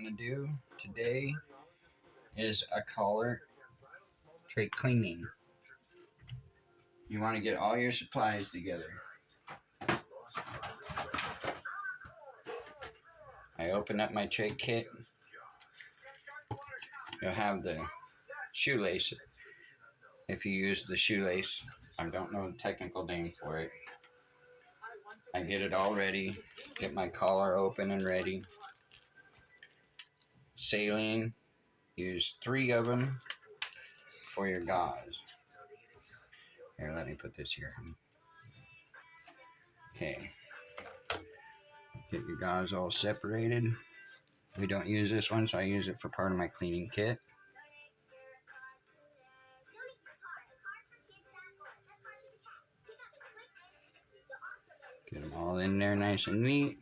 to do today is a collar tray cleaning. You want to get all your supplies together. I open up my tray kit. You'll have the shoelace. If you use the shoelace, I don't know the technical name for it. I get it all ready, get my collar open and ready. Saline, use 3 of them for your gauze. Here, let me put this here. Okay. Get your gauze all separated. We don't use this one, so I use it for part of my cleaning kit. Get them all in there nice and neat.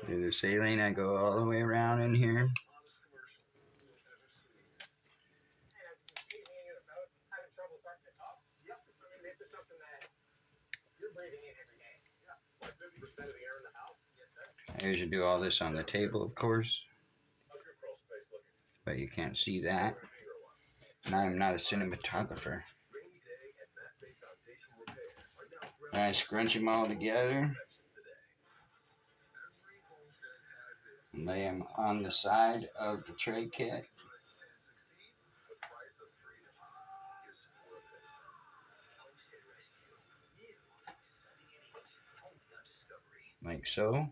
Do the saline, I go all the way around in here. I usually do all this on the table, of course, but you can't see that. And I'm not a cinematographer. I scrunch them all together and lay them on the side of the tray kit. Like so.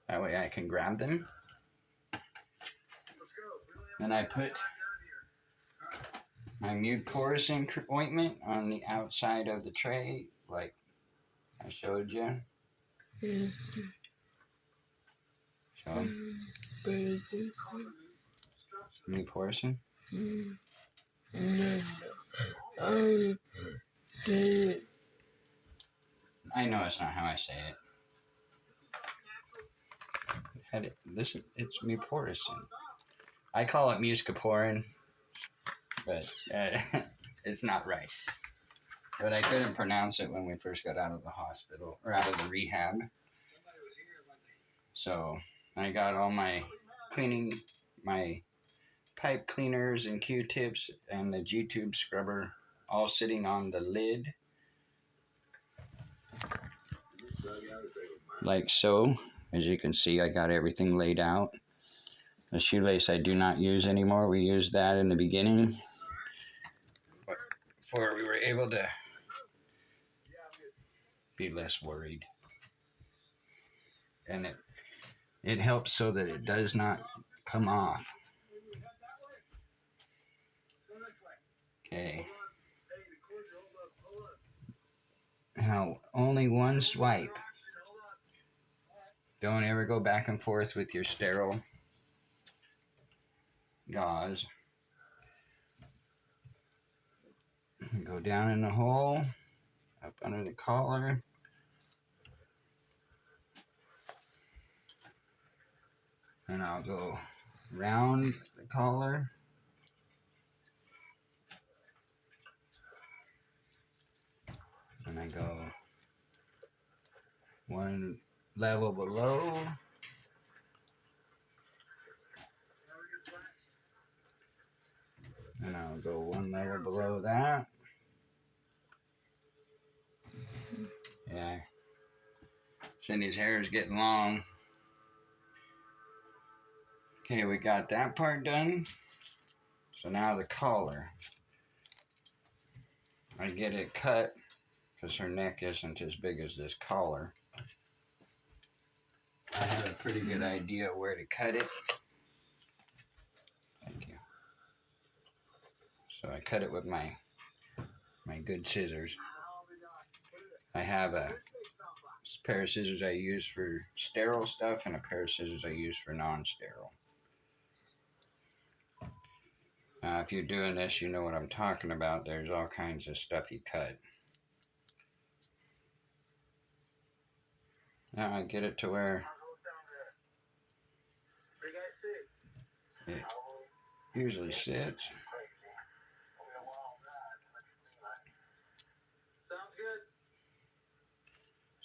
That way I can grab them. Then I put my mucus ointment on the outside of the tray, like I showed you. So, mucus. I know it's not how I say it. It's mucus. I call it muscaporin, but it's not right. But I couldn't pronounce it when we first got out of the hospital, or out of the rehab. So I got all my cleaning, my pipe cleaners and Q-tips and the G-tube scrubber all sitting on the lid. Like so. As you can see, I got everything laid out. The shoelace I do not use anymore. We used that in the beginning, before we were able to be less worried. And it helps so that it does not come off. Okay. Now, only one swipe. Don't ever go back and forth with your sterile gauze. Go down in the hole, up under the collar. And I'll go round the collar. And I go one level below. And I'll go one level below that. Yeah. Cindy's hair is getting long. Okay, we got that part done. So now the collar. I get it cut because her neck isn't as big as this collar. I have a pretty good idea where to cut it. Thank you. So I cut it with my good scissors. I have a pair of scissors I use for sterile stuff and a pair of scissors I use for non-sterile. If you're doing this, you know what I'm talking about. There's all kinds of stuff you cut. Now I get it to where it usually sits.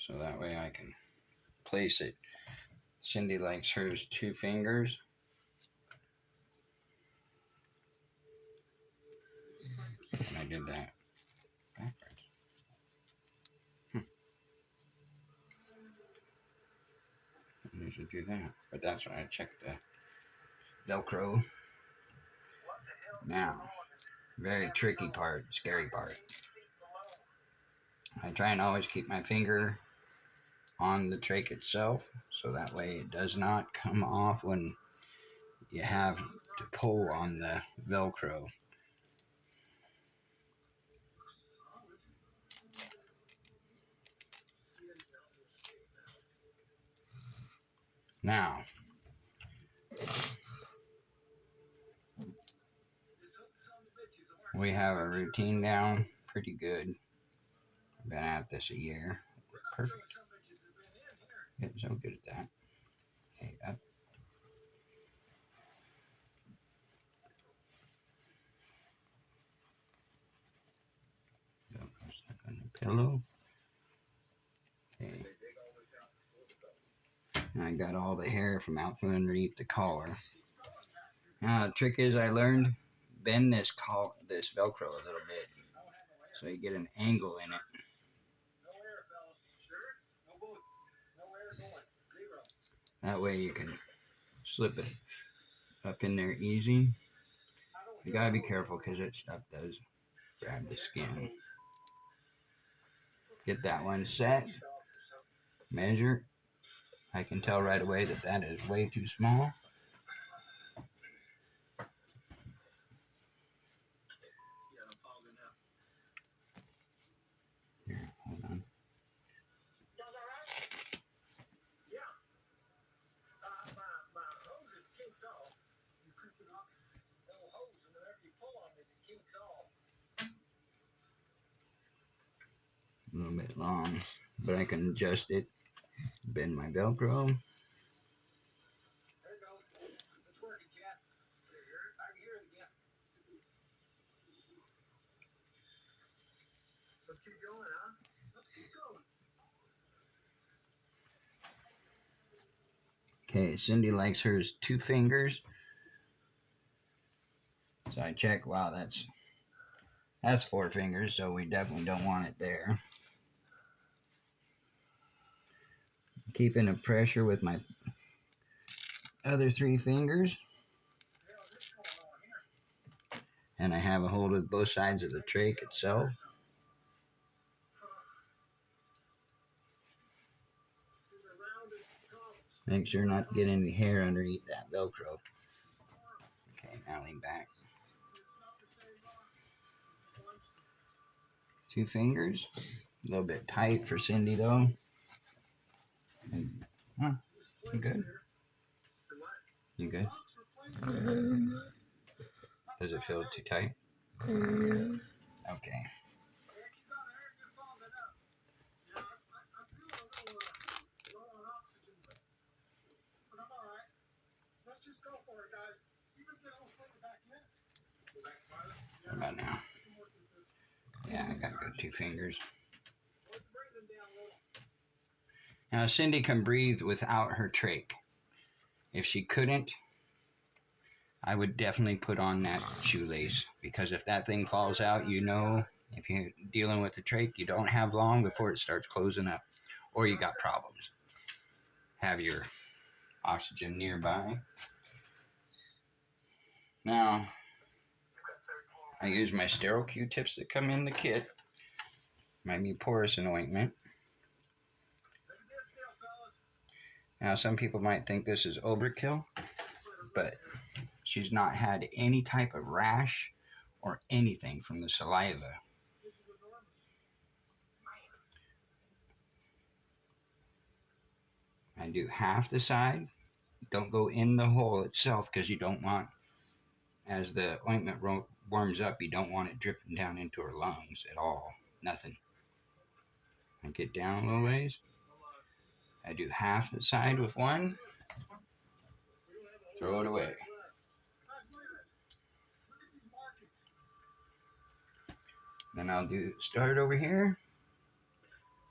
so that way I can place it. Cindy likes hers 2 fingers. And I did that backwards. I usually do that, but that's when I check the Velcro. Now, very tricky part, scary part. I try and always keep my finger on the trach itself, so that way it does not come off when you have to pull on the Velcro. Now, we have a routine down pretty good. I've been at this a year. Perfect. Getting so good at that. Okay, up. Stuck on the pillow. Okay. I got all the hair from out from underneath the collar. Now the trick is I learned bend this Velcro a little bit so you get an angle in it. That way you can slip it up in there easy. You gotta be careful because that stuff does grab the skin. Get that one set. Measure. I can tell right away that that is way too small. Here, hold on. A little bit long, but I can adjust it. Bend my Velcro. Okay, Cindy likes hers 2 fingers. So I check, wow, that's 4 fingers, so we definitely don't want it there. Keeping the pressure with my other 3 fingers. And I have a hold of both sides of the trach itself. Make sure not to get any hair underneath that Velcro. Okay, now lean back. 2 fingers. A little bit tight for Cindy though. And, you good? You good? Does it feel too tight? Okay. What about now? Yeah, I got good 2 fingers. Now, Cindy can breathe without her trach. If she couldn't, I would definitely put on that shoelace, because if that thing falls out, you know, if you're dealing with the trach, you don't have long before it starts closing up, or you got problems. Have your oxygen nearby. Now, I use my sterile Q-tips that come in the kit, my muporous ointment. Now, some people might think this is overkill, but she's not had any type of rash or anything from the saliva. I do half the side. Don't go in the hole itself because you don't want, as the ointment warms up, you don't want it dripping down into her lungs at all. Nothing. I get down a little ways. I do half the side with one. Throw it away. Then I'll start over here.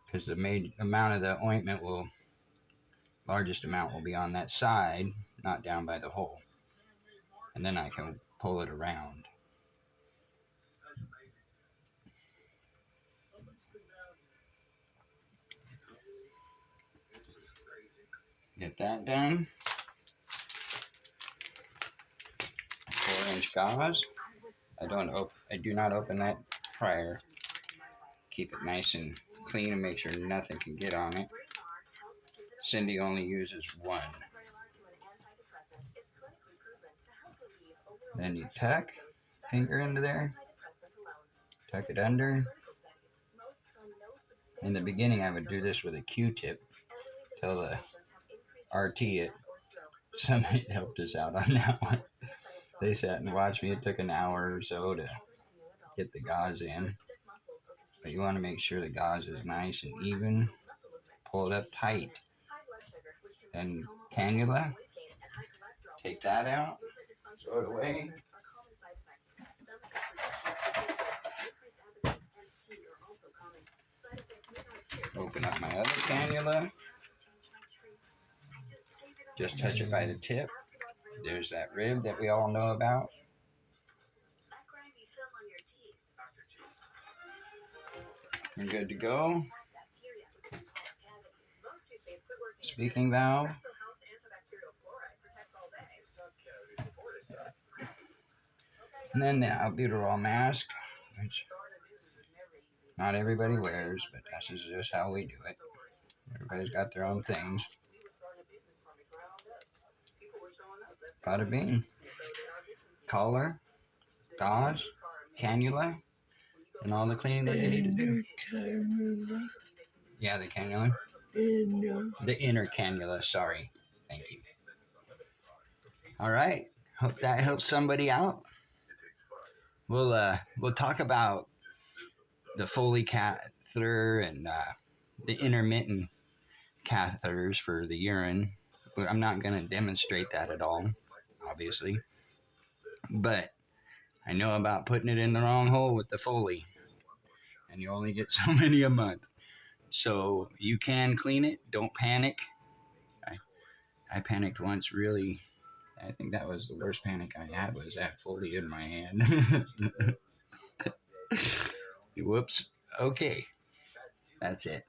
because the amount of the ointment largest amount will be on that side, not down by the hole. And then I can pull it around. Get that done. 4-inch gauze. I do not open that prior. Keep it nice and clean and make sure nothing can get on it. Cindy only uses one. Then you tuck finger into there, tuck it under. In the beginning, I would do this with a Q-tip. Tell the RT it. Somebody helped us out on that one. They sat and watched me. It took an hour or so to get the gauze in. But you want to make sure the gauze is nice and even. Pull it up tight. And canula. Take that out. Throw it away. Open up my other canula. Just touch it by the tip. There's that rib that we all know about. We're good to go. Speaking valve. And then the albuterol mask, which not everybody wears, but this is just how we do it. Everybody's got their own things. Bada bing. Collar, gauze, cannula, and all the cleaning that you need to do. Yeah, the cannula. The inner cannula, sorry. Thank you. All right. Hope that helps somebody out. We'll talk about the Foley catheter and the intermittent catheters for the urine. I'm not going to demonstrate that at all, obviously. But I know about putting it in the wrong hole with the Foley. And you only get so many a month. So you can clean it. Don't panic. I panicked once, really. I think that was the worst panic I had, was that Foley in my hand. Whoops. Okay. That's it.